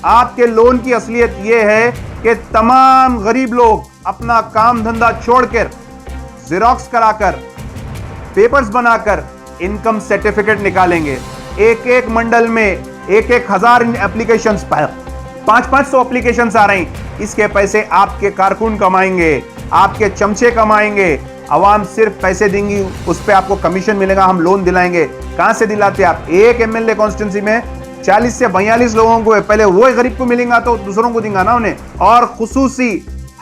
आपके लोन की असलियत यह है कि तमाम गरीब लोग अपना काम धंधा छोड़कर जेरॉक्स कराकर पेपर्स बनाकर इनकम सर्टिफिकेट निकालेंगे। एक एक मंडल में एक एक हजार एप्लीकेशंस, 500 एप्लीकेशंस आ रही। इसके पैसे आपके कारकुन कमाएंगे, आपके चमचे कमाएंगे, आवाम सिर्फ पैसे देंगी, उस पर आपको कमीशन मिलेगा, हम लोन दिलाएंगे। कहां से दिलाते आप? एक एमएलए कॉन्स्टिट्यूंसी में 40 से 42 लोगों को, पहले वो गरीब को मिलेगा तो दूसरों को देंगे ना उन्हें। और खुसूसी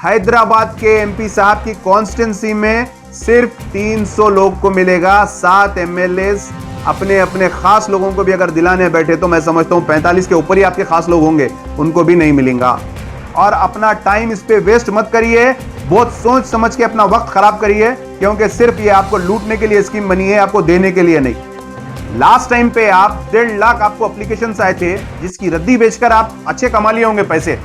हैदराबाद के एमपी साहब की कॉन्स्टिट्यूंसी में सिर्फ 300 लोग को मिलेगा। 7 एमएलए अपने अपने खास लोगों को भी अगर दिलाने बैठे तो मैं समझता हूं 45 के ऊपर ही आपके खास लोग होंगे, उनको भी नहीं मिलेगा। और अपना टाइम इस पे वेस्ट मत करिए, बहुत सोच समझ के अपना वक्त खराब करिए, क्योंकि सिर्फ ये आपको लूटने के लिए स्कीम बनी है, आपको देने के लिए नहीं। लास्ट टाइम पे आप 1.5 लाख आपको एप्लीकेशन आए थे, जिसकी रद्दी बेचकर आप अच्छे कमा लिए होंगे पैसे,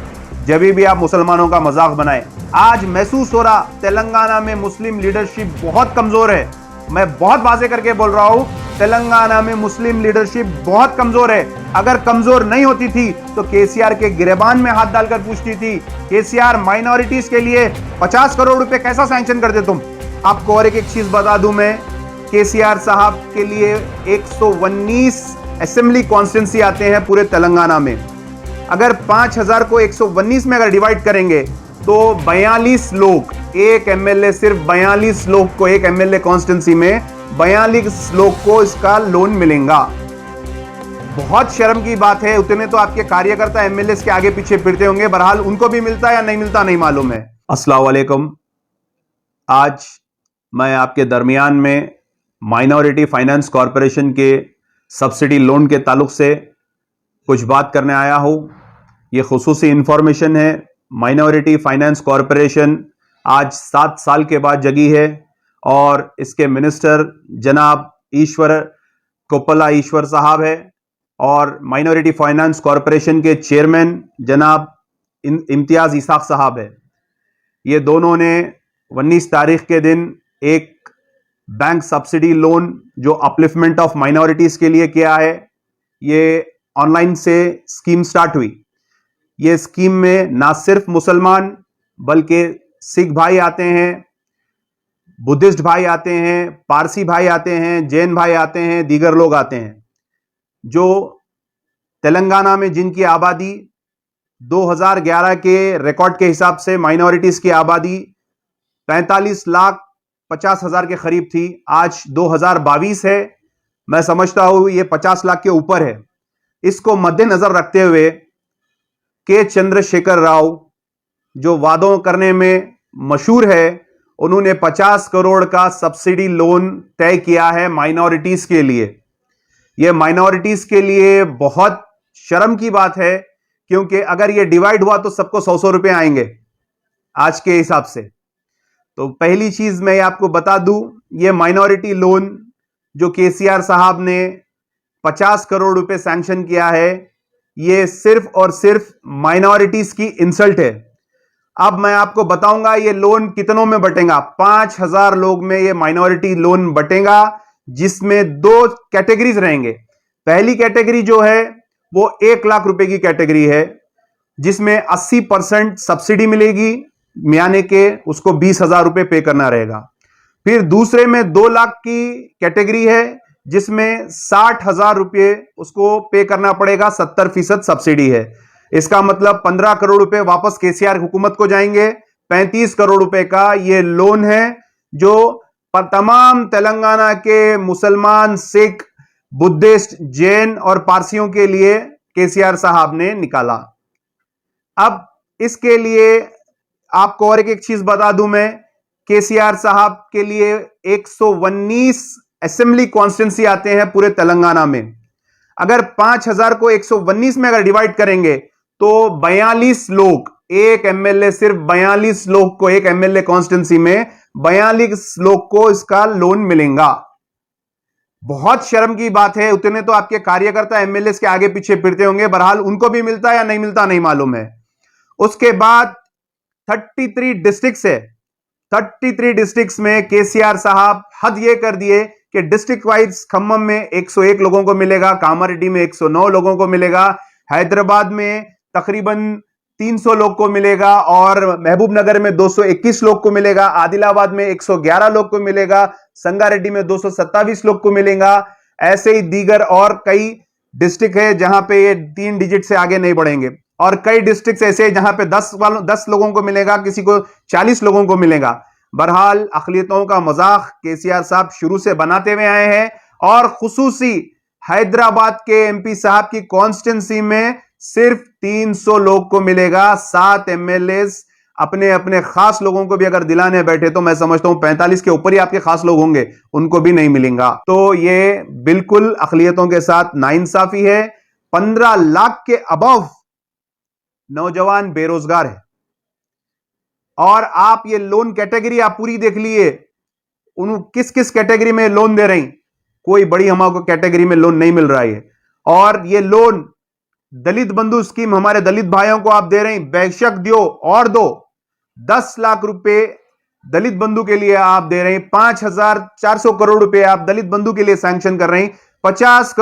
जब भी आप मुसलमानों का मजाक बनाए। आज महसूस हो रहा तेलंगाना में मुस्लिम लीडरशिप बहुत कमजोर है। मैं बहुत वाजे करके बोल रहा हूं, तेलंगाना में मुस्लिम लीडरशिप बहुत कमजोर है। अगर कमजोर नहीं होती थी तो केसीआर के गिरेबान में हाथ डालकर पूछती थी, केसीआर माइनॉरिटीज के लिए 50 करोड़ रुपए कैसा सैंक्शन कर दे तुम? आपको और एक चीज बता दूं मैं, केसीआर साहब के लिए 119 असेंबली कॉन्स्टिट्यूंसी आते हैं पूरे तेलंगाना में। अगर 5000 को 119 में अगर डिवाइड करेंगे तो 42 लोग, एक एमएलए, सिर्फ 42 लोग को एक एमएलए कॉन्स्टिट्यूंसी में 42 लोग को इसका लोन मिलेगा। बहुत शर्म की बात है। उतने तो आपके कार्यकर्ता एमएलए के आगे पीछे फिरते होंगे, बहरहाल उनको भी मिलता है या नहीं मिलता नहीं मालूम है। अस्सलाम वालेकुम। आज मैं आपके दरमियान में माइनॉरिटी फाइनेंस कॉरपोरेशन के सब्सिडी लोन के ताल्लुक से कुछ बात करने आया हूं। यह खुसूसी इंफॉर्मेशन है। माइनॉरिटी फाइनेंस कॉरपोरेशन आज 7 साल के बाद जगी है और इसके मिनिस्टर जनाब ईश्वर कोप्पला ईश्वर साहब है और माइनॉरिटी फाइनेंस कॉरपोरेशन के चेयरमैन जनाब इम्तियाज इसाक साहब है। ये दोनों ने 19 तारीख के दिन एक बैंक सब्सिडी लोन जो अपलिफ्टमेंट ऑफ माइनॉरिटीज के लिए किया है। ये ऑनलाइन से स्कीम स्टार्ट हुई। ये स्कीम में ना सिर्फ मुसलमान बल्कि सिख भाई आते हैं, बुद्धिस्ट भाई आते हैं, पारसी भाई आते हैं, जैन भाई आते हैं, दीगर लोग आते हैं। जो तेलंगाना में जिनकी आबादी 2011 के रिकॉर्ड के हिसाब से माइनॉरिटीज की आबादी 45,50,000 के करीब थी, आज 2022 है। मैं समझता हूं ये 50 लाख के ऊपर है। इसको मद्देनजर रखते हुए के चंद्रशेखर राव जो वादों करने में मशहूर है, उन्होंने 50 करोड़ का सब्सिडी लोन तय किया है माइनॉरिटीज के लिए। यह माइनॉरिटीज के लिए बहुत शर्म की बात है, क्योंकि अगर यह डिवाइड हुआ तो सबको 100-100 रुपए आएंगे आज के हिसाब से। तो पहली चीज मैं आपको बता दूं, यह माइनॉरिटी लोन जो केसीआर साहब ने 50 करोड़ रुपए सैंक्शन किया है, यह सिर्फ और सिर्फ माइनॉरिटीज की इंसल्ट है। अब मैं आपको बताऊंगा ये लोन कितनों में बटेगा। 5000 लोग में ये माइनॉरिटी लोन बटेगा, जिसमें 2 कैटेगरीज रहेंगे। पहली कैटेगरी जो है वो 1 लाख रुपए की कैटेगरी है, जिसमें 80% सब्सिडी मिलेगी, यानी के उसको 20,000 रुपए पे करना रहेगा। फिर दूसरे में 2 लाख की कैटेगरी है, जिसमें 60,000 रुपए उसको पे करना पड़ेगा, 70% सब्सिडी है। इसका मतलब 15 करोड़ रुपए वापस केसीआर हुकूमत को जाएंगे। 35 करोड़ रुपए का यह लोन है जो तमाम तेलंगाना के मुसलमान, सिख, बुद्धिस्ट, जैन और पारसियों के लिए केसीआर साहब ने निकाला। अब इसके लिए आपको और एक चीज बता दूं मैं, केसीआर साहब के लिए 119 असेंबली कॉन्स्टिट्यूंसी आते हैं पूरे तेलंगाना में। अगर 5000 को 119 में अगर डिवाइड करेंगे तो 42 लोग, एक एमएलए, सिर्फ 42 लोग को एक एमएलए कॉन्स्टिट्यूंसी में 42 लोग को इसका लोन मिलेगा। बहुत शर्म की बात है। उतने तो आपके कार्यकर्ता एमएलए के आगे पीछे फिरते होंगे, बहरहाल उनको भी मिलता है या नहीं मिलता नहीं मालूम है। उसके बाद 33 डिस्ट्रिक्ट्स है। 33 डिस्ट्रिक्ट्स में केसीआर साहब हद ये कर दिए कि डिस्ट्रिक्ट वाइज खम्मम में 101 लोगों को मिलेगा, कामारेड्डी में 109 लोगों को मिलेगा, हैदराबाद में तकरीबन 300 लोग को मिलेगा, और महबूब नगर में 221 लोग को मिलेगा, आदिलाबाद में 111 लोग को मिलेगा, संगारेड्डी में 227 लोग को मिलेगा। ऐसे ही दीगर और कई डिस्ट्रिक्ट है जहां पे ये 3 डिजिट से आगे नहीं बढ़ेंगे, और कई डिस्ट्रिक्ट ऐसे जहां पे 10 लोगों को मिलेगा, किसी को 40 लोगों को मिलेगा। बहरहाल अकलियतों का मजाक केसीआर साहब शुरू से बनाते हुए आए हैं, और खुसूसी हैदराबाद के एमपी साहब की कॉन्स्टिट्यूंसी में सिर्फ 300 लोग को मिलेगा। 7 एमएलए अपने अपने खास लोगों को भी अगर दिलाने बैठे तो मैं समझता हूं 45 के ऊपर ही आपके खास लोग होंगे, उनको भी नहीं मिलेगा। तो ये बिल्कुल अकलियतों के साथ नाइंसाफी है। 15 लाख के अबव नौजवान बेरोजगार है, और आप ये लोन कैटेगरी आप पूरी देख लिए, उन किस किस कैटेगरी में लोन दे रही, कोई बड़ी हमको कैटेगरी में लोन नहीं मिल रहा है। और ये लोन दलित बंधु स्कीम हमारे दलित भाइयों को आप दे रही, बेशक दियो और दो। 10 लाख रुपए दलित बंधु के लिए आप दे रहे हैं, 5,400 करोड़ रुपए आप दलित बंधु के लिए सैंक्शन कर रहे हैं। 50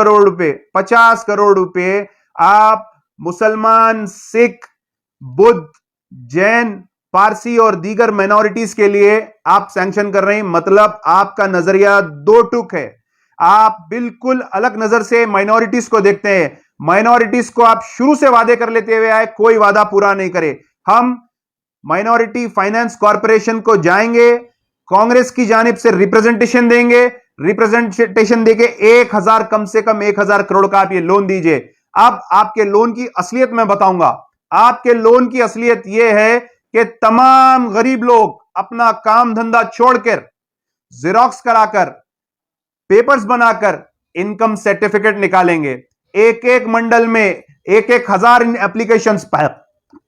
करोड़ रुपए आप मुसलमान, सिख, बुद्ध, जैन, पारसी और दीगर माइनॉरिटीज के लिए आप सैंक्शन कर रहे हैं। मतलब आपका नजरिया दो टुक है, आप बिल्कुल अलग नजर से माइनॉरिटीज को देखते हैं। माइनॉरिटीज को आप शुरू से वादे कर लेते हुए आए, कोई वादा पूरा नहीं करे। हम माइनॉरिटी फाइनेंस कॉरपोरेशन को जाएंगे, कांग्रेस की जानिब से रिप्रेजेंटेशन देंगे, रिप्रेजेंटेशन देके 1000 कम से कम 1000 करोड़ का आप ये लोन दीजिए। अब आपके लोन की असलियत मैं बताऊंगा। आपके लोन की असलियत यह है कि तमाम गरीब लोग अपना काम धंधा छोड़कर, जेरोक्स कराकर, पेपर्स बनाकर इनकम सर्टिफिकेट निकालेंगे। एक एक मंडल में 1,000 एप्लीकेशंस,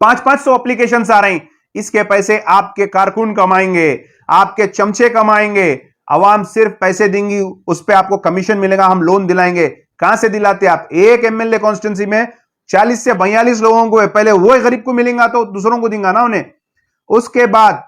500 एप्लीकेशंस आ रही। इसके पैसे आपके कारकुन कमाएंगे, आपके चमचे कमाएंगे, अवाम सिर्फ पैसे देंगी, उस पर आपको कमीशन मिलेगा, हम लोन दिलाएंगे। कहां से दिलाते आप? एक एमएलए कॉन्स्टिट्यूंसी में 40 से 42 लोगों को है, पहले वो गरीब को मिलेगा तो दूसरों को देंगे ना उन्हें। उसके बाद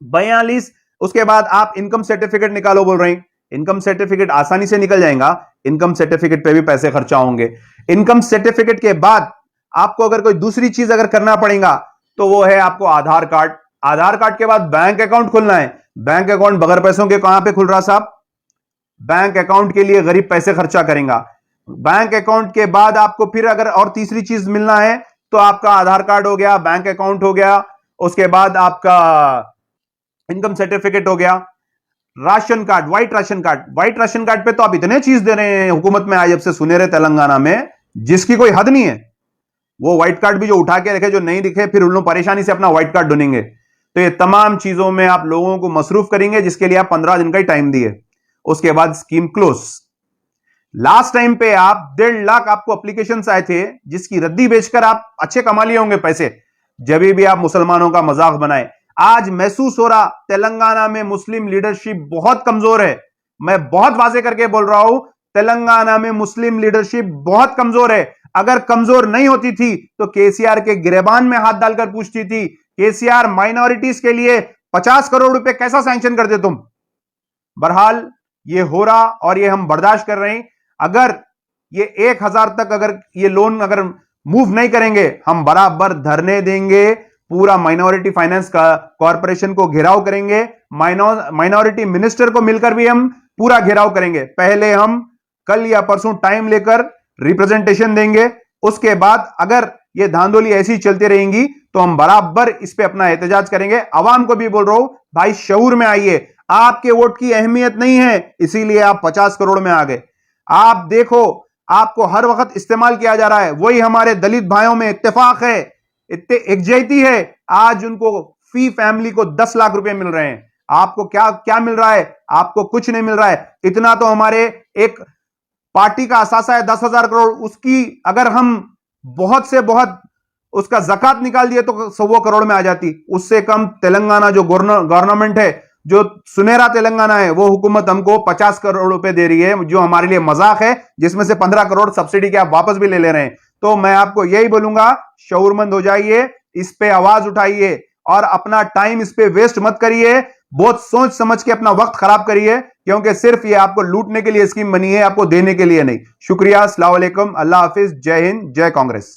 42, उसके बाद आप इनकम सर्टिफिकेट निकालो बोल रहे हैं। इनकम सर्टिफिकेट आसानी से निकल जाएगा, इनकम सर्टिफिकेट पे भी पैसे खर्चा होंगे। इनकम सर्टिफिकेट के बाद आपको अगर कोई दूसरी चीज अगर करना पड़ेगा तो वो है आपको आधार कार्ड। आधार कार्ड के बाद बैंक अकाउंट खुलना है। बैंक अकाउंट बगैर पैसों के कहां पे खुल रहा साहब? बैंक अकाउंट के लिए गरीब पैसे खर्चा करेगा। बैंक अकाउंट के बाद आपको फिर अगर और तीसरी चीज मिलना है तो आपका आधार कार्ड हो गया, बैंक अकाउंट हो गया, उसके बाद आपका इनकम सर्टिफिकेट हो गया, ration card, white ration card. White ration card पे तो आप इतने चीज दे रहे हैं हुकूमत में, आज जब से सुनहरे तेलंगाना में, जिसकी कोई हद नहीं है। वो व्हाइट कार्ड भी जो उठा के रखे, जो नहीं दिखे, फिर उन लोग परेशानी से अपना व्हाइट कार्ड ढूंढेंगे। तो ये तमाम चीजों में आप लोगों को मसरूफ करेंगे, जिसके लिए आप 15 दिन का ही टाइम दिए। उसके बाद स्कीम क्लोज। लास्ट टाइम पे आप 1.5 लाख आपको एप्लीकेशंस आए थे, जिसकी रद्दी बेचकर आप अच्छे कमा लिए होंगे पैसे, जब भी आप मुसलमानों का मजाक बनाए। आज महसूस हो रहा तेलंगाना में मुस्लिम लीडरशिप बहुत कमजोर है। मैं बहुत वाजे करके बोल रहा हूं, तेलंगाना में मुस्लिम लीडरशिप बहुत कमजोर है। अगर कमजोर नहीं होती थी तो केसीआर के गिरेबान में हाथ डालकर पूछती थी, केसीआर माइनॉरिटीज के लिए 50 करोड़ रुपए कैसा सैंक्शन करते तुम? बहरहाल ये हो रहा और ये हम बर्दाश्त कर रहे हैं। अगर ये 1000 तक अगर ये लोन अगर मूव नहीं करेंगे, हम बराबर धरने देंगे, पूरा माइनॉरिटी फाइनेंस का कॉरपोरेशन को घेराव करेंगे, माइनॉरिटी मिनिस्टर को मिलकर भी हम पूरा घेराव करेंगे। पहले हम कल या परसों टाइम लेकर रिप्रेजेंटेशन देंगे, उसके बाद अगर ये धांधली ऐसी चलती रहेंगी तो हम बराबर इस पे अपना एहतजाज करेंगे। आवाम को भी बोल रहा हूं, भाई शऊर में आइए, आपके वोट की अहमियत नहीं है, इसीलिए आप 50 करोड़ में आ गए। आप देखो, आपको हर वक्त इस्तेमाल किया जा रहा है। वही हमारे दलित भाइयों में इत्तेफाक है, इतने एकजुटती है, आज उनको फी फैमिली को 10 लाख रुपए मिल रहे हैं। आपको क्या क्या मिल रहा है? आपको कुछ नहीं मिल रहा है। इतना तो हमारे एक पार्टी का असासा है 10,000 करोड़, उसकी अगर हम बहुत से बहुत उसका ज़कात निकाल दिए तो 100 करोड़ में आ जाती। उससे कम तेलंगाना जो गवर्नमेंट है, जो सुनहरा तेलंगाना है, वो हुकूमत हमको 50 करोड़ रुपए दे रही है, जो हमारे लिए मजाक है, जिसमें से 15 करोड़ सब्सिडी के आप वापस भी ले रहे हैं। तो मैं आपको यही बोलूंगा, शऊरमंद हो जाइए, इस पे आवाज उठाइए और अपना टाइम इस पे वेस्ट मत करिए। बहुत सोच समझ के अपना वक्त खराब करिए, क्योंकि सिर्फ ये आपको लूटने के लिए स्कीम बनी है, आपको देने के लिए नहीं। शुक्रिया, अस्सलाम वालेकुम, अल्लाह हाफिज, जय हिंद, जय कांग्रेस।